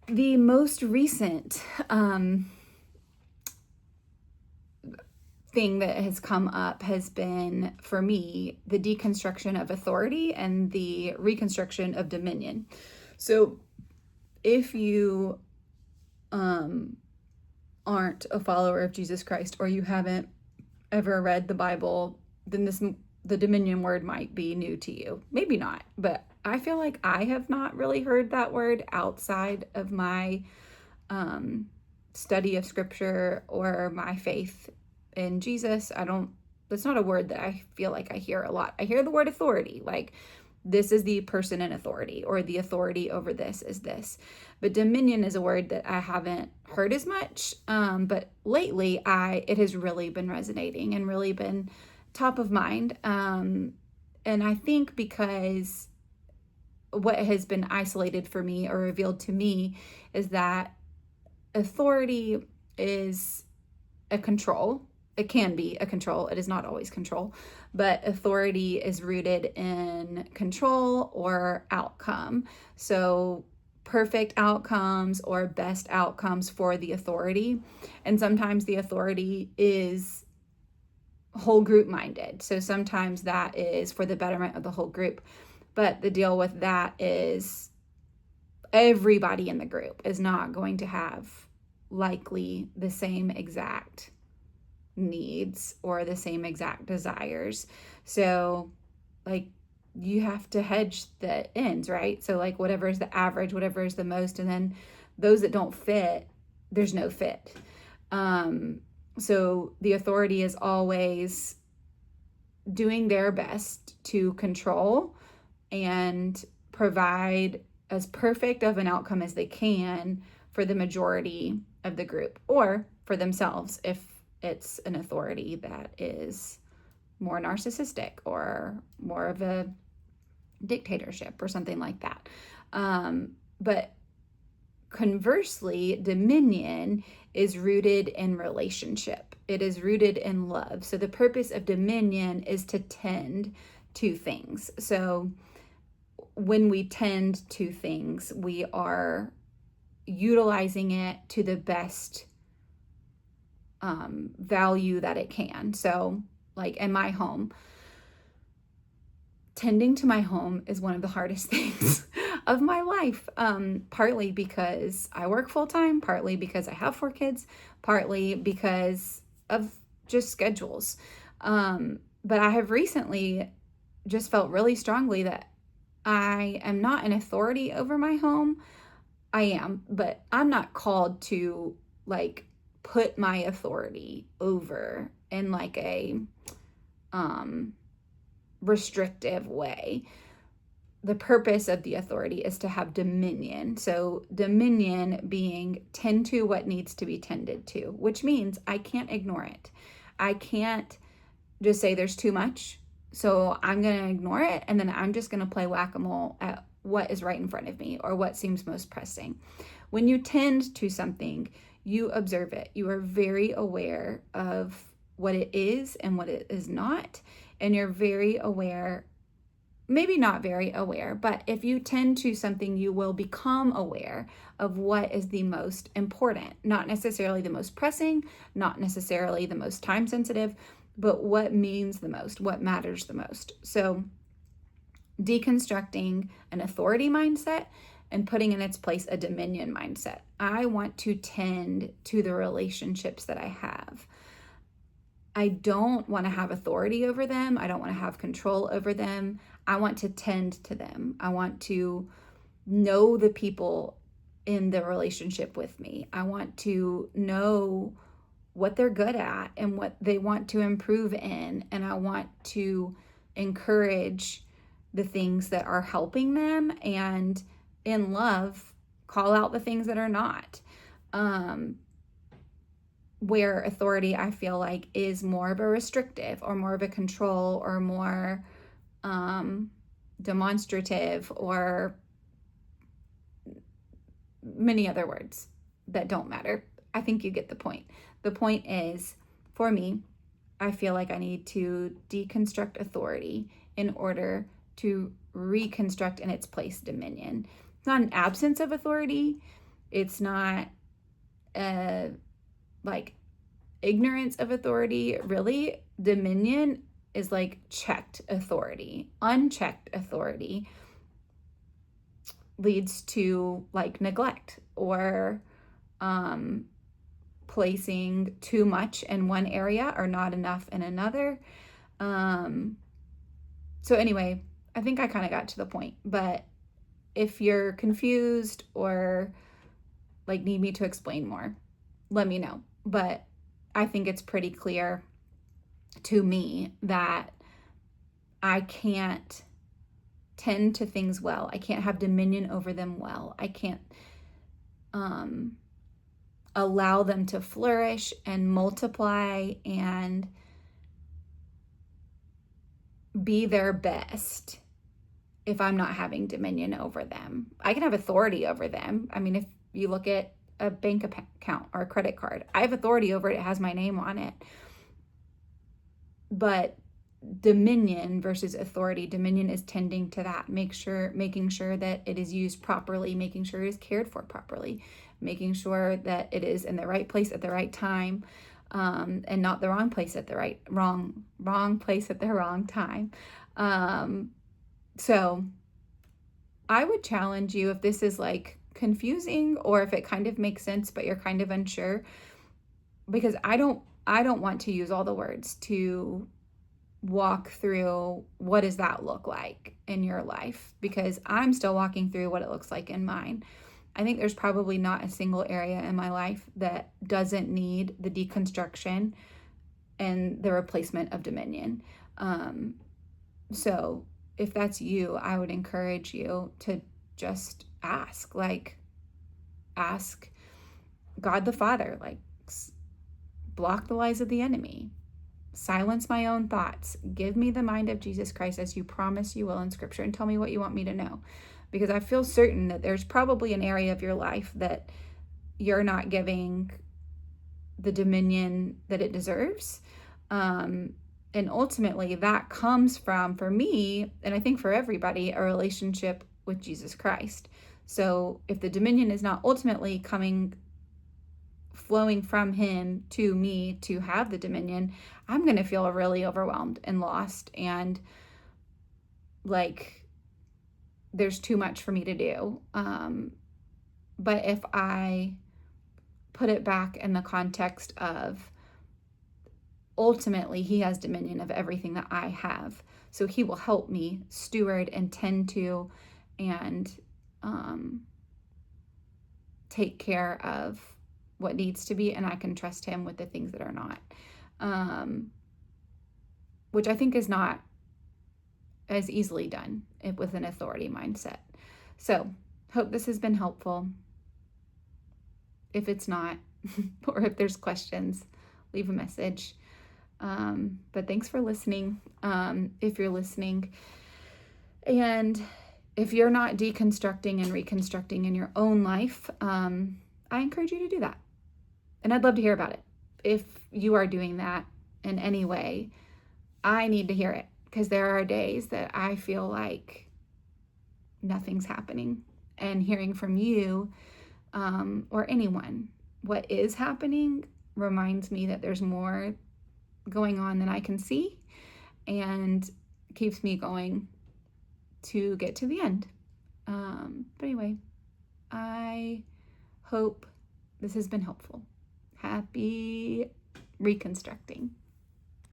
The most recent thing that has come up has been, for me, the deconstruction of authority and the reconstruction of dominion. So if you aren't a follower of Jesus Christ, or you haven't ever read the Bible, then the dominion word might be new to you. Maybe not, but I feel like I have not really heard that word outside of my study of scripture or my faith in Jesus. That's not a word that I feel like I hear a lot. I hear the word authority, like this is the person in authority, or the authority over this is this. But dominion is a word that I haven't heard as much. But lately, it has really been resonating and really been top of mind. And I think because what has been isolated for me or revealed to me is that authority is a control. It can be a control. It is not always control, but authority is rooted in control or outcome. So perfect outcomes or best outcomes for the authority. And sometimes the authority is whole group minded. So sometimes that is for the betterment of the whole group. But the deal with that is everybody in the group is not going to have likely the same exact needs or the same exact desires. So like you have to hedge the ends, right? So like whatever is the average, whatever is the most, and then those that don't fit, there's no fit. So the authority is always doing their best to control and provide as perfect of an outcome as they can for the majority of the group, or for themselves if it's an authority that is more narcissistic or more of a dictatorship or something like that. But conversely, dominion is rooted in relationship. It is rooted in love. So the purpose of dominion is to tend to things. So when we tend to things, we are utilizing it to the best value that it can. So like in my home, tending to my home is one of the hardest things of my life, partly because I work full-time, partly because I have 4 kids, partly because of just schedules. But I have recently just felt really strongly that I am not an authority over my home. I am, but I'm not called to like put my authority over in like a restrictive way. The purpose of the authority is to have dominion. So dominion being tend to what needs to be tended to, which means I can't ignore it. I can't just say there's too much, so I'm going to ignore it, and then I'm just going to play whack-a-mole at what is right in front of me or what seems most pressing. When you tend to something, you observe it. You are very aware of what it is and what it is not, and you're very aware, maybe not very aware, but if you tend to something, you will become aware of what is the most important, not necessarily the most pressing, not necessarily the most time sensitive, but what means the most, what matters the most. So deconstructing an authority mindset and putting in its place a dominion mindset. I want to tend to the relationships that I have. I don't want to have authority over them. I don't want to have control over them. I want to tend to them. I want to know the people in the relationship with me. I want to know what they're good at and what they want to improve in. And I want to encourage the things that are helping them, and in love, call out the things that are not. Where authority, I feel like, is more of a restrictive or more of a control or more demonstrative or many other words that don't matter. I think you get the point. The point is, for me, I feel like I need to deconstruct authority in order to reconstruct in its place dominion. It's not an absence of authority. It's not like ignorance of authority. Really, dominion is like checked authority. Unchecked authority leads to like neglect or placing too much in one area or not enough in another. So anyway, I think I kind of got to the point, but if you're confused or like need me to explain more, let me know. But I think it's pretty clear to me that I can't tend to things well. I can't have dominion over them well. I can't allow them to flourish and multiply and be their best if I'm not having dominion over them. I can have authority over them. I mean, if you look at a bank account or a credit card, I have authority over it. It has my name on it. But dominion versus authority, dominion is tending to that, making sure that it is used properly, making sure it is cared for properly, making sure that it is in the right place at the right time, and not the wrong place at the wrong place at the wrong time. So I would challenge you, if this is like confusing or if it kind of makes sense but you're kind of unsure, because I don't want to use all the words to walk through what does that look like in your life, because I'm still walking through what it looks like in mine. I think there's probably not a single area in my life that doesn't need the deconstruction and the replacement of dominion. So if that's you, I would encourage you to just ask God the Father, like, block the lies of the enemy, silence my own thoughts, give me the mind of Jesus Christ as you promise you will in Scripture, and tell me what you want me to know. Because I feel certain that there's probably an area of your life that you're not giving the dominion that it deserves. And ultimately that comes from, for me, and I think for everybody, a relationship with Jesus Christ. So if the dominion is not ultimately flowing from him to me to have the dominion, I'm going to feel really overwhelmed and lost, and like there's too much for me to do. But if I put it back in the context of ultimately he has dominion of everything that I have, so he will help me steward and tend to and take care of what needs to be, and I can trust him with the things that are not, which I think is not as easily done with an authority mindset. So hope this has been helpful. If it's not, or if there's questions, leave a message. But thanks for listening. If you're listening, and if you're not deconstructing and reconstructing in your own life, I encourage you to do that. And I'd love to hear about it. If you are doing that in any way, I need to hear it, because there are days that I feel like nothing's happening. And hearing from you, or anyone, what is happening reminds me that there's more going on than I can see, and keeps me going to get to the end. But anyway, I hope this has been helpful. Happy reconstructing.